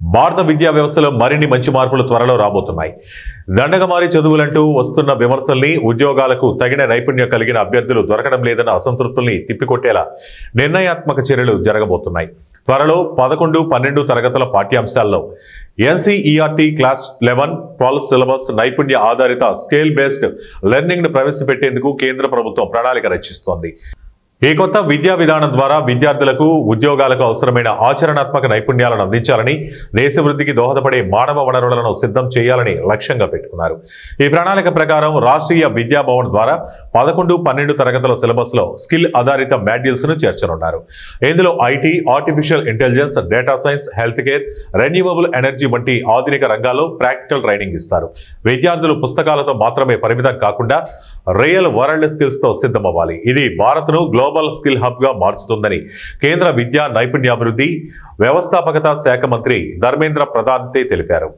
భారత విద్యా వ్యవస్థలో మరిన్ని మంచి మార్పులు త్వరలో రాబోతున్నాయి. దండగమారి చదువులంటూ వస్తున్న విమర్శల్ని, ఉద్యోగాలకు తగిన నైపుణ్యం కలిగిన అభ్యర్థులు దొరకడం లేదన్న అసంతృప్తుల్ని తిప్పికొట్టేలా నిర్ణయాత్మక చర్యలు జరగబోతున్నాయి. త్వరలో 11, 12 తరగతుల పాఠ్యాంశాల్లో ఎన్సీఈఆర్టీ క్లాస్ 11, 12 సిలబస్ నైపుణ్య ఆధారిత స్కేల్ బేస్డ్ లెర్నింగ్ ను ప్రవేశపెట్టేందుకు కేంద్ర ప్రభుత్వం ప్రణాళిక రచిస్తోంది. ఈ కొత్త విద్యా విధానం ద్వారా విద్యార్థులకు, ఉద్యోగాలకు అవసరమైన ఆచరణాత్మక నైపుణ్యాలను అందించాలని, దేశ వృద్ధికి దోహదపడే మానవ వనరులను సిద్ధం చేయాలని లక్ష్యంగా పెట్టుకున్నారు. ఈ ప్రణాళిక ప్రకారం రాష్ట్రీయ విద్యా భవన్ ద్వారా 11, 12 తరగతుల సిలబస్ లో స్కిల్ ఆధారిత మాడ్యూల్స్ ను చేర్చనున్నారు. ఇందులో IT, artificial intelligence, data science, health care, renewable energy వంటి ఆధునిక రంగాల్లో ప్రాక్టికల్ ట్రైనింగ్ ఇస్తారు. విద్యార్థులు పుస్తకాలతో మాత్రమే పరిమితం కాకుండా రియల్ వరల్డ్ స్కిల్స్ తో సిద్ధమవ్వాలి. ఇది భారత్ను గ్లోబల్ స్కిల్ హబ్ గా మార్చుతుందని కేంద్ర విద్యా నైపుణ్యాభివృద్ధి, వ్యవస్థాపకత శాఖ మంత్రి ధర్మేంద్ర ప్రధాన్ తెలిపారు.